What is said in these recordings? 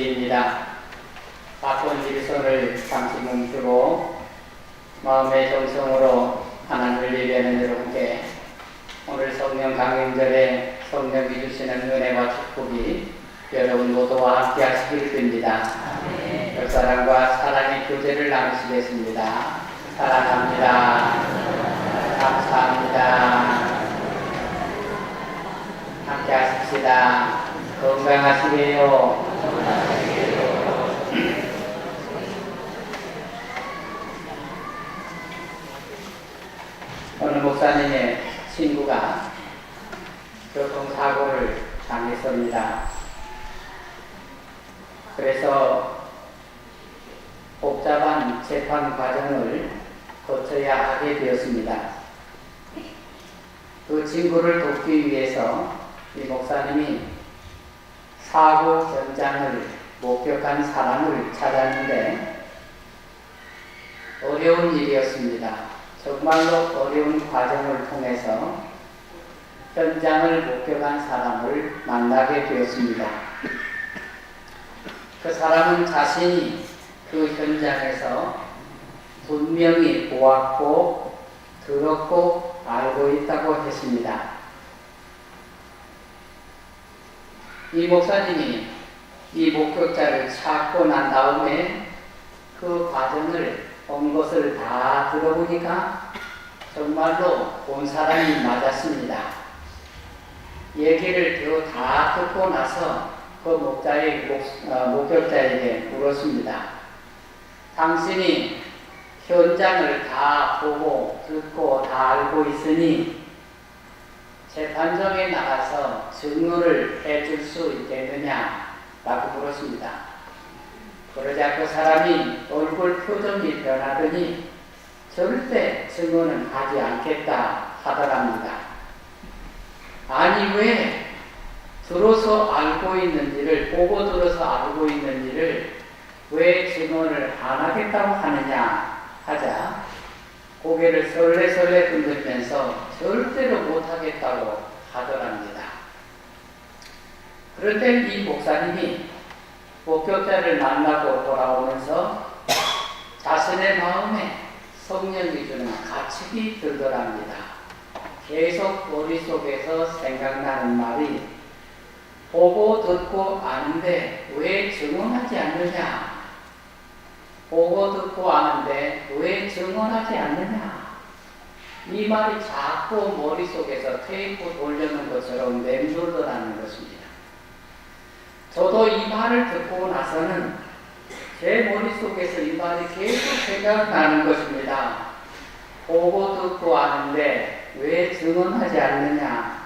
시입니다. 바쁜 손을 잠시 멈추고 마음의 정성으로 하나님을 예배하는 여러분께 오늘 성령 강림절에 성령이 주시는 은혜와 축복이 여러분 모두와 함께 하시길 빕니다. 역사랑과 사랑의 교제를 나누시겠습니다. 사랑합니다. 감사합니다. 함께 하십시다. 건강하시게요. 어느 목사님의 친구가 교통사고를 당했습니다. 그래서 복잡한 재판 과정을 거쳐야 하게 되었습니다. 그 친구를 돕기 위해서 이 목사님이 사고 현장을 목격한 사람을 찾았는데 어려운 일이었습니다. 정말로 어려운 과정을 통해서 현장을 목격한 사람을 만나게 되었습니다. 그 사람은 자신이 그 현장에서 분명히 보았고 들었고 알고 있다고 했습니다. 이 목사님이 이 목격자를 찾고 난 다음에 그 과정을 본 것을 다 들어보니까 정말로 본 사람이 맞았습니다. 얘기를 다 듣고 나서 그 목격자에게 물었습니다. 당신이 현장을 다 보고 듣고 다 알고 있으니 재판정에 나가서 증언을 해줄 수 있겠느냐? 라고 물었습니다. 그러자 그 사람이 얼굴 표정이 변하더니 절대 증언은 하지 않겠다 하더랍니다. 아니 왜 들어서 알고 있는지를 보고 들어서 알고 있는지를 왜 증언을 안 하겠다고 하느냐 하자 고개를 설레설레 흔들면서 절대로 못하겠다고 하더랍니다. 그런데 이 목사님이 목격자를 만나고 돌아오면서 자신의 마음에 성령이 주는 가책이 들더랍니다. 계속 머릿속에서 생각나는 말이 보고 듣고 아는데 왜 증언하지 않느냐? 보고 듣고 아는데 왜 증언하지 않느냐? 이 말이 자꾸 머릿속에서 테이프 돌려놓은 것처럼 맴돌더라는 것입니다. 저도 이 말을 듣고 나서는 제 머릿속에서 이 말이 계속 생각나는 것입니다. 보고 듣고 아는데 왜 증언하지 않느냐?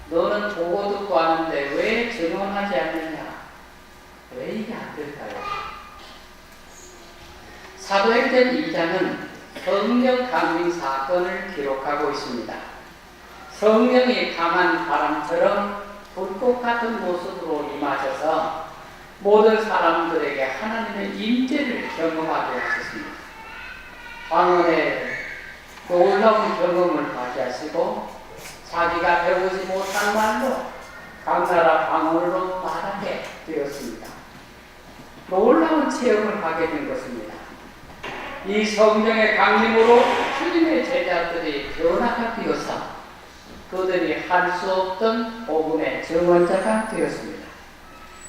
너는 보고 듣고 아는데 왜 증언하지 않느냐? 왜 이게 안 될까요? 사도행전 2장은 성령 강림 사건을 기록하고 있습니다. 성령이 강한 바람처럼 불꽃 같은 모습으로 임하셔서 모든 사람들에게 하나님의 임재를 경험하게 하셨습니다. 방언의 놀라운 경험을 하게 하시고 자기가 배우지 못한 말로 각 나라 방언으로 말하게 되었습니다. 놀라운 체험을 하게 된 것입니다. 이 성령의 강림으로 주님의 제자들이 변화가 되어서 그들이 할 수 없던 복음의 증언자가 되었습니다.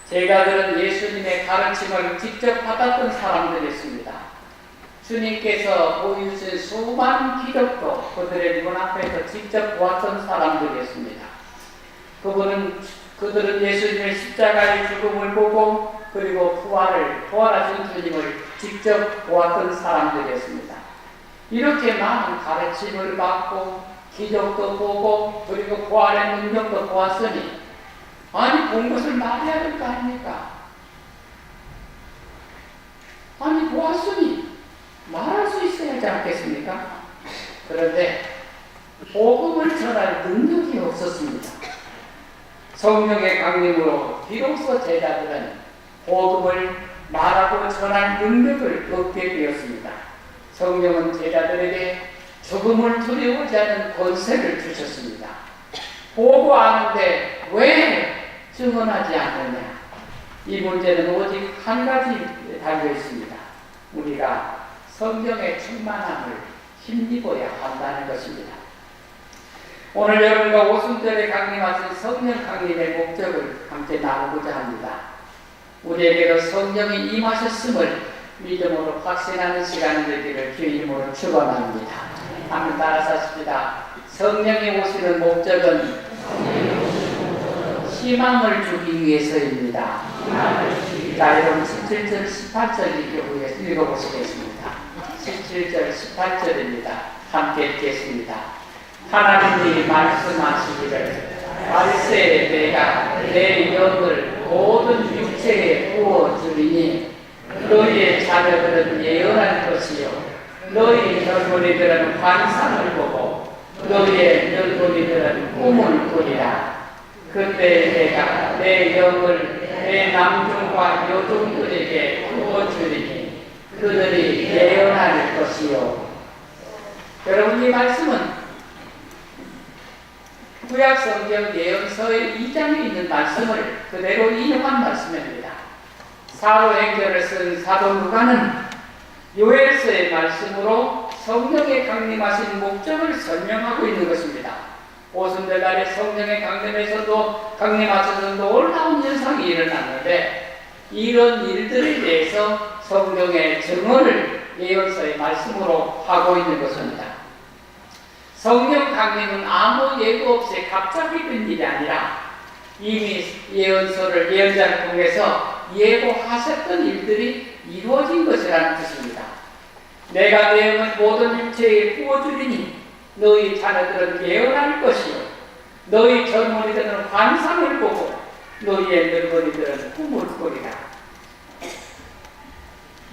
제자들은 예수님의 가르침을 직접 받았던 사람들이었습니다. 주님께서 보여주신 수많은 기적도 그들의 눈앞에서 직접 보았던 사람들이었습니다. 그들은 예수님의 십자가의 죽음을 보고 그리고 부활하신 주님을 직접 보았던 사람들이었습니다. 이렇게 많은 가르침을 받고 기적도 보고 그리고 부활의 능력도 보았으니 아니 본 것을 말해야 될 거 아닙니까? 아니 보았으니 말할 수 있어야 하지 않겠습니까? 그런데 복음을 전할 능력이 없었습니다. 성령의 강림으로 비로소 제자들은 복음을 말하고 전할 능력을 얻게 되었습니다. 성령은 제자들에게 죽음을 두려워하지 않는 권세를 주셨습니다. 보고 아는데 왜 증언하지 않느냐? 이 문제는 오직 한 가지에 달려 있습니다. 우리가 성령의 충만함을 힘입어야 한다는 것입니다. 오늘 여러분과 오순절에 강림하신 성령 강림의 목적을 함께 나누고자 합니다. 우리에게도 성령이 임하셨음을 믿음으로 확신하는 시간이 되기를 주의 이름으로 축원합니다. 한번 따라서 하십니다. 성령이 오시는 목적은 희망을 주기 위해서입니다. 자, 여러분 17절 18절 읽어보시겠습니다. 17절 18절입니다. 함께 읽겠습니다. 하나님이 말씀하시기를 말세에 내가 내 영을 모든 육체에 부어주리니 너희의 자녀들은 예언할 것이요 너희 젊은이들은 환상을 보고 너희의 늙은이들은 꿈을 꾸리라. 그때 내가 내 영을 내 남종과 여종들에게 부어주리니 그들이 예언할 것이요. 여러분, 이 말씀은 구약성경 예언서의 2장에 있는 말씀을 그대로 인용한 말씀입니다. 사도행전을 쓴 사도 누가는 요엘서의 말씀으로 성령의 강림하신 목적을 설명하고 있는 것입니다. 오순절날에 성령의 강림하셔서 놀라운 현상이 일어났는데 이런 일들에 대해서 성령의 증언을 예언서의 말씀으로 하고 있는 것입니다. 성령 강림은 아무 예고 없이 갑자기 된 일이 아니라 이미 예언자를 통해서 예고하셨던 일들이 이루어진 것이라는 뜻입니다. 내가 내 영을 모든 육체에 부어주리니 너희 자녀들은 예언할 것이요 너희 젊은이들은 환상을 보고 너희의 늙은이들은 꿈을 꾸리라.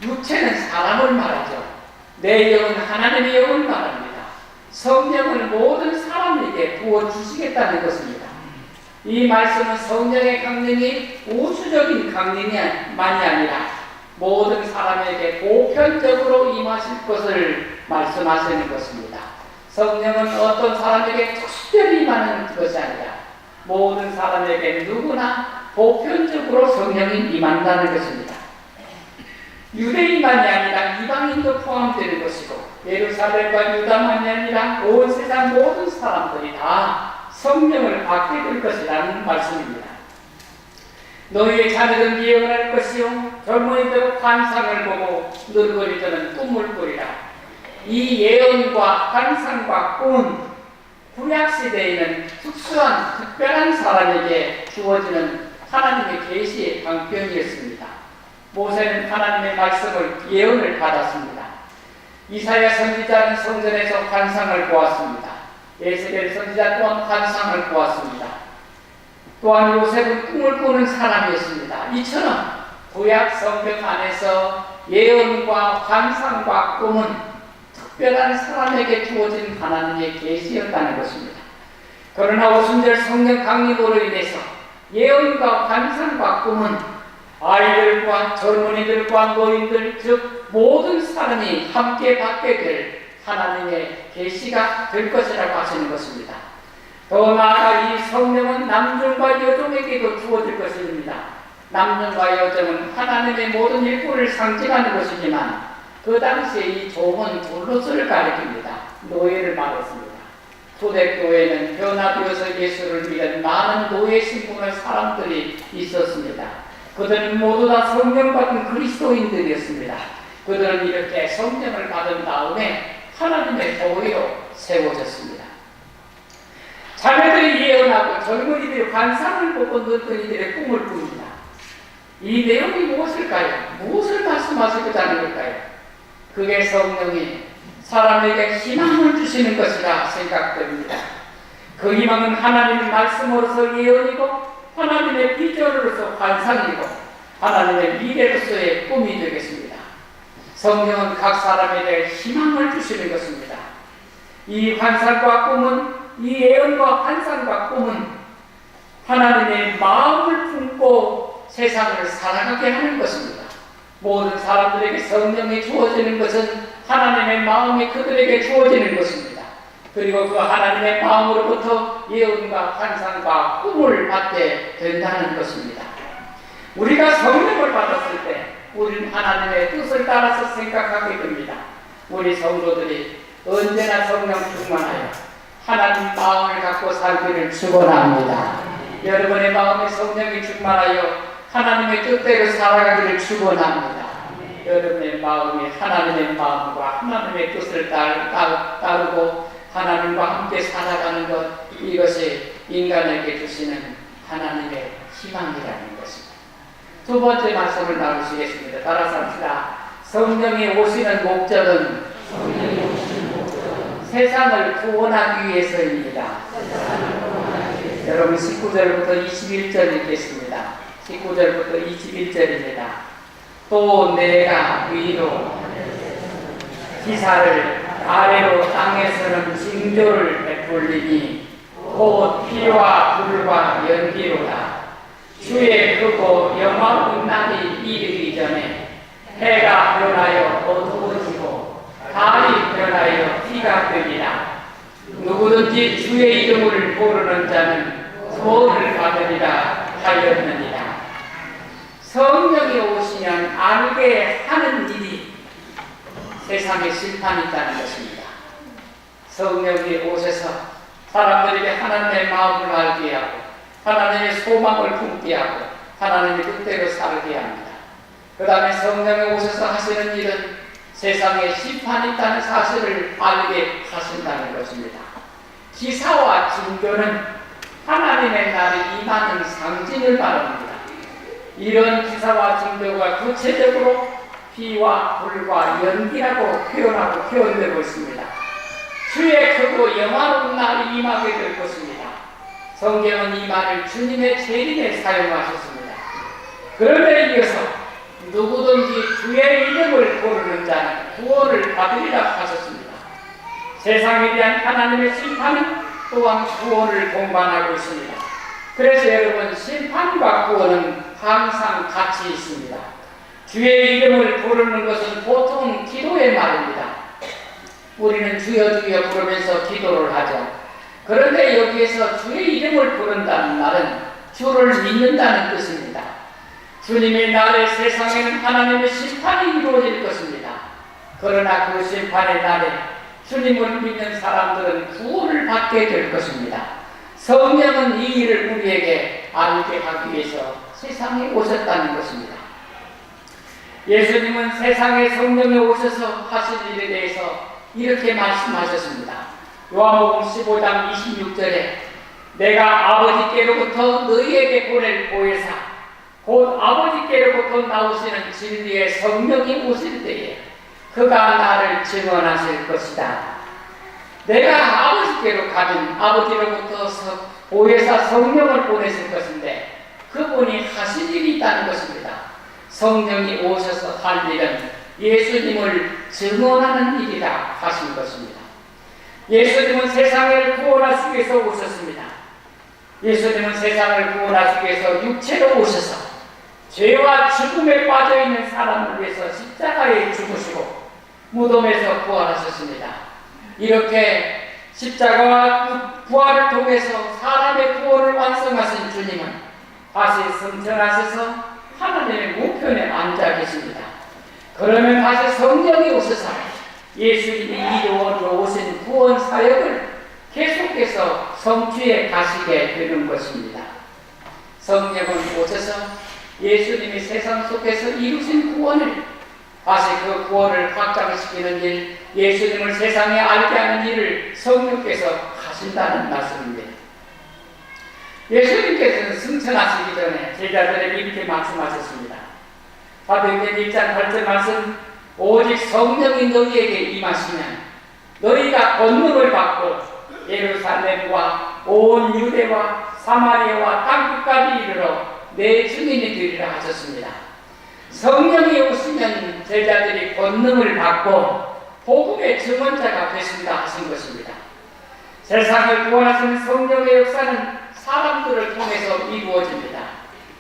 육체는 사람을 말하죠. 내 영은 하나님의 영을 말합니다. 성령을 모든 사람에게 부어주시겠다는 것입니다. 이 말씀은 성령의 강림이 우주적인 강림만이 아니라 모든 사람에게 보편적으로 임하실 것을 말씀하시는 것입니다. 성령은 어떤 사람에게 특별히 임하는 것이 아니라 모든 사람에게 누구나 보편적으로 성령이 임한다는 것입니다. 유대인만이 아니라 이방인도 포함되는 것이고 예루살렘과 유다만이 아니라 온 세상 모든 사람들이 다 성령을 받게 될 것이라는 말씀입니다. 너희의 자녀들은 예언할 것이요 젊은이들은 환상을 보고 늙은이들은 꿈을 꾸리라. 이 예언과 환상과 꿈은 구약시대에는 특별한 사람에게 주어지는 하나님의 계시의 방편이었습니다. 모세는 하나님의 말씀을 예언을 받았습니다. 이사야 선지자는 성전에서 환상을 보았습니다. 에스겔 선지자 또한 환상을 보았습니다. 또한 요셉은 꿈을 꾸는 사람이었습니다. 이처럼 구약 성경 안에서 예언과 환상과 꿈은 특별한 사람에게 주어진 하나님의 계시였다는 것입니다. 그러나 오순절 성령 강림으로 인해서 예언과 환상과 꿈은 아이들과 젊은이들과 노인들 즉 모든 사람이 함께 받게 될 하나님의 계시가 될 것이라고 하시는 것입니다. 더 나아가 이 성령은 남종과 여종에게도 주어질 것입니다. 남종과 여종은 하나님의 모든 일꾼을 상징하는 것이지만 그 당시에 이 종은 둘로서를 가리킵니다. 노예를 말했습니다. 초대교회는 변화되어서 예수를 믿은 많은 노예 신분의 사람들이 있었습니다. 그들은 모두 다 성령 받은 그리스도인들이었습니다. 그들은 이렇게 성령을 받은 다음에 하나님의 교회로 세워졌습니다. 자녀들이 예언하고 젊은이들이 환상을 보고 늙은이들의 꿈을 꿉니다. 이 내용이 무엇일까요? 무엇을 말씀하시고자 하는 걸까요? 그게 성령이 사람에게 희망을 주시는 것이라 생각됩니다. 그 희망은 하나님의 말씀으로서 예언이고 하나님의 비전으로서 환상이고 하나님의 미래로서의 꿈이 되겠습니다. 성령은 각 사람에게 희망을 주시는 것입니다. 이 환상과 꿈은 이 예언과 환상과 꿈은 하나님의 마음을 품고 세상을 살아가게 하는 것입니다. 모든 사람들에게 성령이 주어지는 것은 하나님의 마음이 그들에게 주어지는 것입니다. 그리고 그 하나님의 마음으로부터 예언과 환상과 꿈을 받게 된다는 것입니다. 우리가 성령을 받았을 때 우리는 하나님의 뜻을 따라서 생각하게 됩니다. 우리 성도들이 언제나 성령 충만하여 하나님 마음을 갖고 살기를 축원합니다. 여러분의 마음에 성령이 충만하여 하나님의 뜻대로 살아가기를 축원합니다. 여러분의 마음이 하나님의 마음과 하나님의 뜻을 따르고 하나님과 함께 살아가는 것, 이것이 인간에게 주시는 하나님의 희망이라는 것입니다. 두 번째 말씀을 나누시겠습니다. 따라서 합시다. 성령이 오시는 목적은 세상을 구원하기 위해서입니다. 여러분 19절부터 21절 읽겠습니다. 19절부터 21절입니다. 또 내가 위로 기사를 아래로 땅에서는 징조를 베풀리니 곧 피와 불과 연기로다. 주의 크고 영화로운 날이 이르기 전에 해가 변하여 어두워지고 달이 변하여 티가 되리라. 누구든지 주의 이름을 부르는 자는 구원을 받으리라 하였느니라. 성령이 오시면 알게 하는 일이 세상에 심판이 있다는 것입니다. 성령이 오셔서 사람들에게 하나님의 마음을 알게 하고 하나님의 소망을 품게 하고 하나님의 뜻대로 살게 합니다. 그 다음에 성령이 오셔서 하시는 일은 세상에 심판이 있다는 사실을 알게 하신다는 것입니다. 기사와 징조는 하나님의 날이 임하는 상징을 말합니다. 이런 기사와 징조가 구체적으로 피와 불과 연기라고 표현되고 있습니다. 주의 크고 영화로운 날이 임하게 될 것입니다. 성경은 이 말을 주님의 재림에 사용하셨습니다. 그런데 이어서 누구든지 주의 이름을 부르는 자는 구원을 받으리라 하셨습니다. 세상에 대한 하나님의 심판은 또한 구원을 동반하고 있습니다. 그래서 여러분, 심판과 구원은 항상 같이 있습니다. 주의 이름을 부르는 것은 보통 기도의 말입니다. 우리는 주여 주여 부르면서 기도를 하죠. 그런데 여기에서 주의 이름을 부른다는 말은 주를 믿는다는 뜻입니다. 주님의 날에 세상에는 하나님의 심판이 이루어질 것입니다. 그러나 그 심판의 날에 주님을 믿는 사람들은 구원을 받게 될 것입니다. 성령은 이 일을 우리에게 알게 하기 위해서 세상에 오셨다는 것입니다. 예수님은 세상에 성령이 오셔서 하실 일에 대해서 이렇게 말씀하셨습니다. 요한복음 15장 26절에 내가 아버지께로부터 너희에게 보낼 보혜사 곧 아버지께로부터 나오시는 진리의 성령이 오실 때에 그가 나를 증언하실 것이다. 내가 아버지께로 가면 아버지로부터 보혜사 성령을 보내실 것인데 그분이 하실 일이 있다는 것입니다. 성령이 오셔서 할 일은 예수님을 증언하는 일이라 하신 것입니다. 예수님은 세상을 구원하시기 위해서 오셨습니다. 예수님은 세상을 구원하시기 위해서 육체로 오셔서 죄와 죽음에 빠져있는 사람을 위해서 십자가에 죽으시고 무덤에서 부활하셨습니다. 이렇게 십자가와 부활을 통해서 사람의 구원을 완성하신 주님은 다시 승천하셔서 하나님의 우편에 앉아 계십니다. 그러면 다시 성령이 오셔서 예수님이 이루어 오신 구원 사역을 계속해서 성취해 가시게 되는 것입니다. 성령은 오셔서 예수님이 세상 속에서 이루신 구원을 다시 그 구원을 확장시키는 일, 예수님을 세상에 알게 하는 일을 성령께서 하신다는 말씀입니다. 예수님께서는 승천하시기 전에 제자들에게 이렇게 말씀하셨습니다. 사도행전 1장 8절 말씀, 오직 성령이 너희에게 임하시면 너희가 권능을 받고 예루살렘과 온 유대와 사마리아와 땅끝까지 이르러 내 증인이 되리라 하셨습니다. 성령이 오시면 제자들이 권능을 받고 복음의 증언자가 되신다 하신 것입니다. 세상을 구원하시는 성령의 역사는 사람들을 통해서 이루어집니다.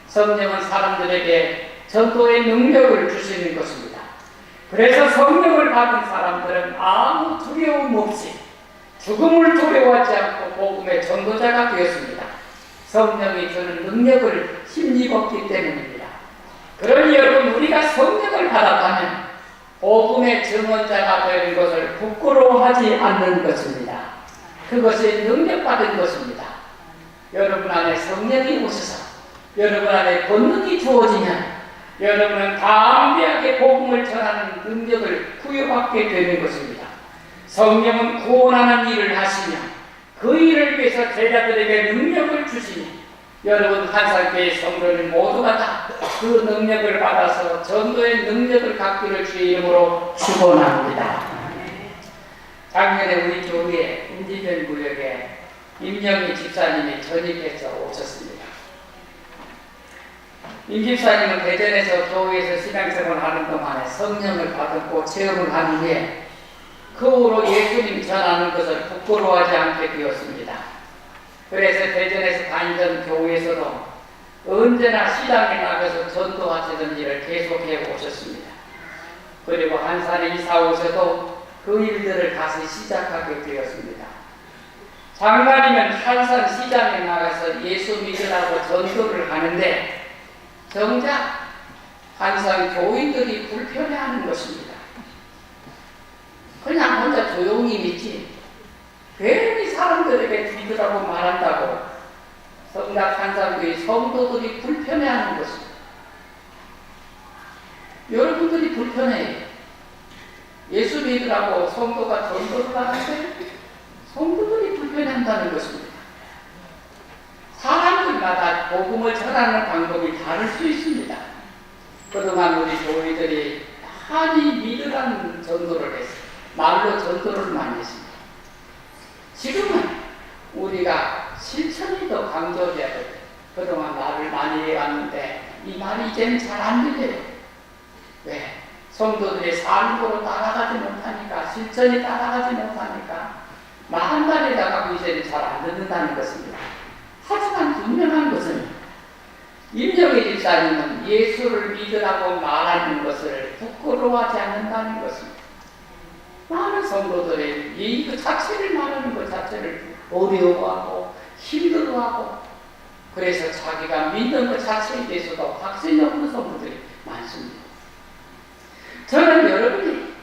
성령은 사람들에게 전도의 능력을 주시는 것입니다. 그래서 성령을 받은 사람들은 아무 두려움 없이 죽음을 두려워하지 않고 복음의 전도자가 되었습니다. 성령이 주는 능력을 힘입었기 때문입니다. 그러니 여러분, 우리가 성령을 받았다면 복음의 증언자가 되는 것을 부끄러워하지 않는 것입니다. 그것이 능력받은 것입니다. 여러분 안에 성령이 오셔서 여러분 안에 권능이 주어지면 여러분은 담대하게 복음을 전하는 능력을 부여받게 되는 것입니다. 성령은 구원하는 일을 하시며 그 일을 위해서 제자들에게 능력을 주시니 여러분 한산교회 성도들 모두가 다 그 능력을 받아서 전도의 능력을 갖기를 주의 이름으로 축원합니다. 작년에 우리 교회에 임진면 구역에 임영희 집사님이 전입해서 오셨습니다. 임 집사님은 대전에서 교회에서 신앙생활을 하는 동안에 성령을 받았고 체험을 한 후에 그 후로 예수님 전하는 것을 부끄러워하지 않게 되었습니다. 그래서 대전에서 다니던 교회에서도 언제나 시장에 나가서 전도하시던 일을 계속해 오셨습니다. 그리고 한산에 이사 오셔도 그 일들을 다시 시작하게 되었습니다. 장날이면 한산 시장에 나가서 예수 믿으라고 전도를 하는데 정작 한산 교인들이 불편해하는 것입니다. 그냥 혼자 조용히 믿지 괜히 사람들에게 믿으라고 말한다고 성작 한산교회 성도들이 불편해하는 것입니다. 여러분들이 불편해요. 예수 믿으라고 성도가 전도를 하는데 성도들이 불편해한다는 것입니다. 사람들마다 복음을 전하는 방법이 다를 수 있습니다. 그동안 우리 교회들이 많이 믿으라는 전도를 했어요. 말로 전도를 많이 했습니다. 지금은 우리가 실천이 더 강조돼야 돼요. 그동안 말을 많이 해왔는데 이 말이 이제는 잘 안 들려요. 왜? 성도들의 삶으로 따라가지 못하니까, 실천이 따라가지 못하니까 말 한 마디다가 이제는 잘 안 듣는다는 것입니다. 하지만 분명한 것은 임영희 집사님은 예수를 믿으라고 말하는 것을 부끄러워하지 않는다는 것입니다. 많은 성도들이 이 자체를 말하는 것 자체를 어려워하고 힘들어하고 그래서 자기가 믿는 것 자체에 대해서도 확신이 없는 성도들이 많습니다. 저는 여러분이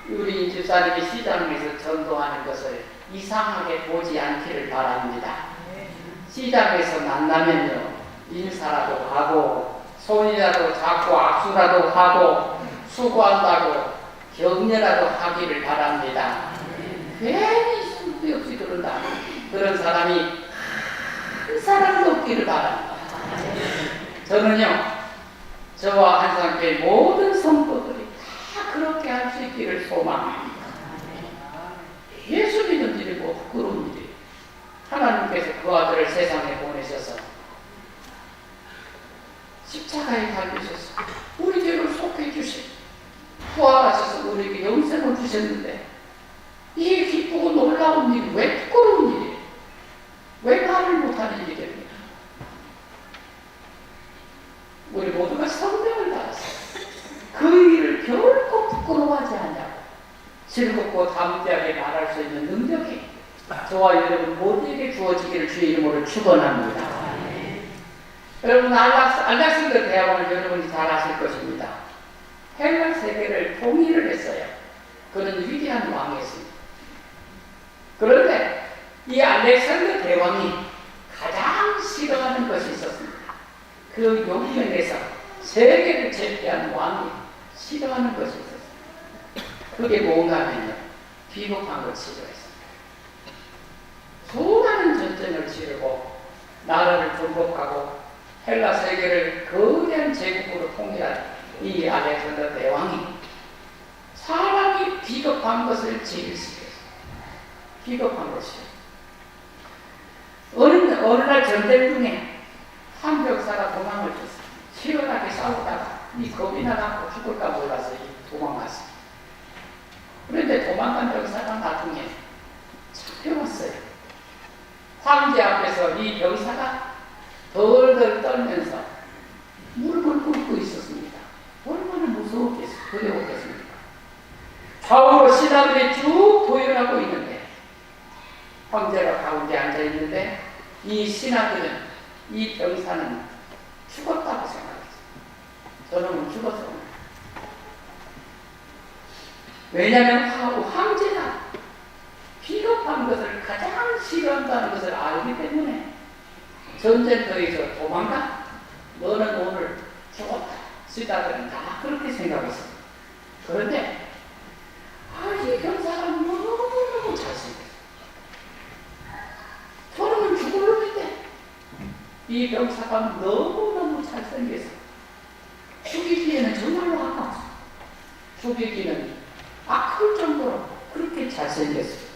우리 임 집사님이 시장에서 전도하는 것을 이상하게 보지 않기를 바랍니다. 시장에서 만나면요 인사라도 하고 손이라도 잡고 악수라도 하고 수고한다고 격려라도 하기를 바랍니다. 괜히 쓸데없이 그런다. 그런 사람이 한 사람도 없기를 바랍니다. 저는요 저와 한산교회 모든 성도들이 다 그렇게 할 수 있기를 소망합니다. 예수 믿는 일이 뭐 부끄러운 일이에요. 하나님께서 그 아들을 세상에 보내셔서 십자가에 달리셔서 우리 죄를 속해 주시고 부활하셔서 우리에게 영생을 주셨는데 이게 기쁘고 놀라운 일이 왜 부끄러운 일이에요? 왜 말을 못하는 일입니까? 우리 모두가 성령을 받았어요. 그 일을 결코 부끄러워하지 않냐고 즐겁고 담대하게 말할 수 있는 능력이 저와 여러분 모두에게 주어지기를 주의 이름으로 축원합니다. 여러분 알렉산더 대왕을 여러분이 잘 아실 것입니다. 헬라 세계를 통일을 했어요. 그는 위대한 왕이었습니다. 그런데 이 알렉산더 대왕이 가장 싫어하는 것이 있었습니다. 그 용맹에서 세계를 제패한 왕이 싫어하는 것이 있었습니다. 그게 뭔가 하면요 비겁한 걸 싫어했습니다. 수많은 전쟁을 치르고 나라를 정복하고 헬라 세계를 거대한 제국으로 통일한 이 알렉산더 대왕이 사람이 비겁한 것을 제일 싫어했어요. 비겁한 것이요. 어느 날 전쟁 중에 한 병사가 도망을 쳤어요. 시원하게 싸우다가 이 겁이 나가고 죽을까 몰라서 도망갔어요. 그런데 도망간 병사가 나중에 잡혀왔어요. 황제 앞에서 이 병사가 덜덜 떨면서 무릎을 꿇고 있었습니다. 얼마나 무서웠겠어요. 두려웠겠습니까? 좌우로 신하들이 쭉 도열하고 있는데 황제가 가운데 앉아있는데 이 신하들은 이 병사는 죽었다고 생각했어요. 왜냐하면 황제가 비겁한 것을 가장 싫어한다는 것을 알기 때문에 전쟁터에서 도망가. 너는 오늘 죽었다. 시다들은 다 그렇게 생각했어. 그런데 이 병사가 너무너무 잘생겼어. 저놈은 죽을 놈인데 이 병사가 너무너무 잘생겼어. 죽이기에는 정말로 아까웠어. 죽이기는 아까울 정도로 그렇게 잘생겼어.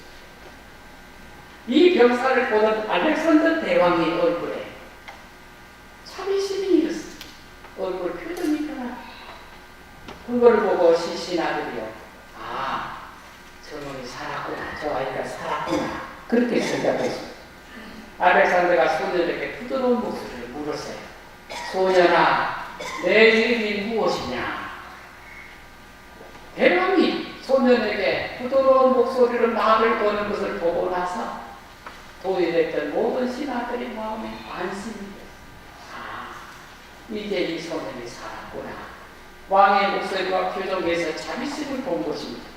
이 병사를 보던 알렉산더 대왕의 얼굴에 자비심이 일었어. 얼굴 표정이 변하다. 그걸 보고 시신아들이요, 저놈이 살았구나, 저 아이가 살았구나, 그렇게 생각했습니다. 알렉산더가 소년에게 부드러운 목소리를 물었어요. 소년아, 내 이름이 무엇이냐? 대왕이 소년에게 부드러운 목소리로 말을 거는 것을 보고 나서 도의됐던 모든 신하들의 마음에 안심이 됐어요. 이제 이 소년이 살았구나. 왕의 목소리와 표정에서 자비심을 본 것입니다.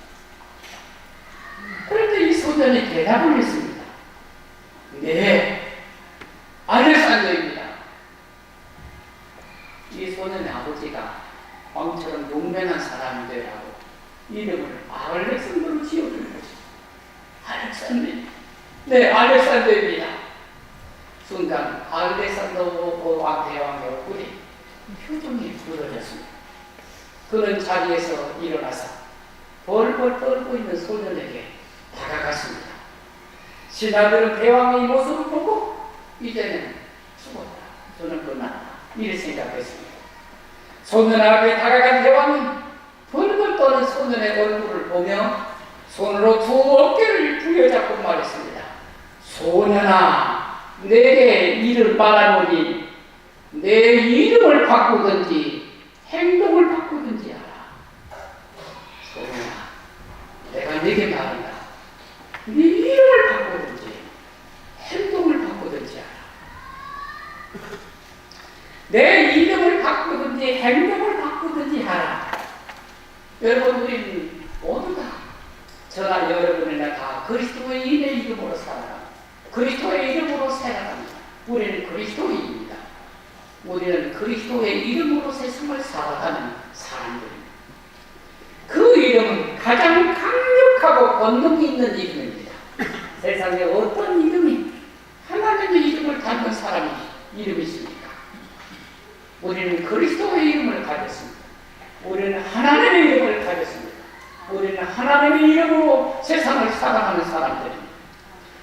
그런데 이 소년이 대답을 했습니다. 네, 알렉산더입니다. 이 소년의 아버지가 왕처럼 용맹한 사람이 되라고 이름을 알렉산더로 지어준 것입니다. 알렉산더. 네, 알렉산더입니다. 순간 알렉산더 왕 대왕의 얼굴이 표정이 굳어졌습니다. 그는 자리에서 일어나서 벌벌 떨고 있는 소년에게 다가갔습니다. 신하들은 대왕의 모습을 보고 이제는 죽었다, 저는 끝났다, 이렇게 생각했습니다. 소년 앞에 다가간 대왕은 벌벌 떠는 소년의 얼굴을 보며 손으로 두 어깨를 부여잡고 말했습니다. 소년아, 내게 이를 말하노니 내 이름을 바꾸든지 행동을 바꾸든지 하라. 소년아, 내가 네게 말한다. 네 이름을 바꾸든지 행동을 바꾸든지 하라. 내 이름을 바꾸든지 행동을 바꾸든지 하라. 여러분, 우리는 모두 다, 저나 여러분이나 다 그리스도인의 이름으로 살아갑니다. 그리스도의 이름으로 살아갑니다. 우리는 그리스도인입니다. 우리는 그리스도의 이름으로 세상을 살아가는 사람들입니다. 그 이름은 가장 강력하고 권능이 있는 이름입니다. 세상에 어떤 이름이 하나님의 이름을 닮은 사람이 이름이 있습니까? 우리는 그리스도의 이름을 가졌습니다. 우리는 하나님의 이름을 가졌습니다. 우리는 하나님의 이름으로 세상을 살아가는 사람들입니다.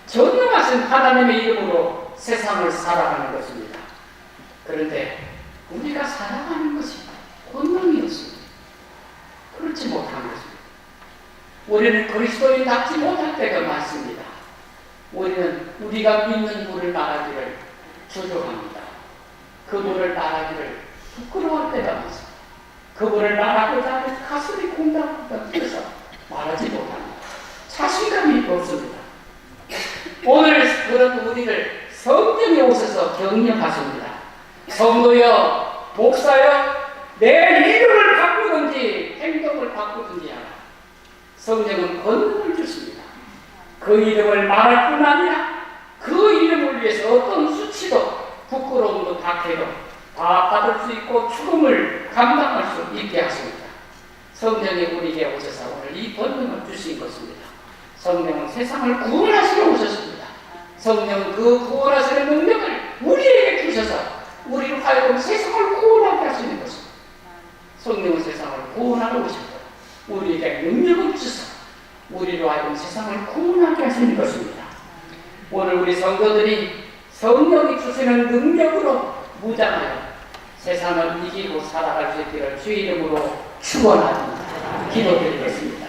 전능하신 하나님의 이름으로 세상을 살아가는 것입니다. 그런데 우리가 살아가는 것이 권능이었습니다. 그렇지 못한 것입니다. 우리는 그리스도인답지 못할 때가 많습니다. 우리는 우리가 믿는 분을 말하기를 조종합니다. 그분을 말하기를 부끄러워할 때가 많습니다. 그분을 말하고자 하면 가슴이 콩닥콩닥 뛰어서 말하지 못합니다. 자신감이 없습니다. 오늘 그런 우리를 성경에 오셔서 격려하십니다. 성도여, 목사여, 내 이름을 바꾸든지 행동을 바꾸든지 하라. 성령은 권능을 주십니다. 그 이름을 말할 뿐 아니라 그 이름을 위해서 어떤 수치도 부끄러움도 박해도 다 받을 수 있고 죽음을 감당할 수 있게 하십니다. 성령이 우리에게 오셔서 오늘 이 권능을 주신 것입니다. 성령은 세상을 구원하시러 오셨습니다. 성령은 그 구원하시는 능력을 우리에게 주셔서 우리로 하여금 세상을 구원하게 하시는 것입니다. 성령은 세상을 구원하러 오셨고 우리에게 능력을 주셔서 우리로 하여금 세상을 구원하게 하시는 것입니다. 오늘 우리 성도들이 성령이 주시는 능력으로 무장하여 세상을 이기고 살아갈 수 있기를 주의 이름으로 축원합니다. 기도드리겠습니다.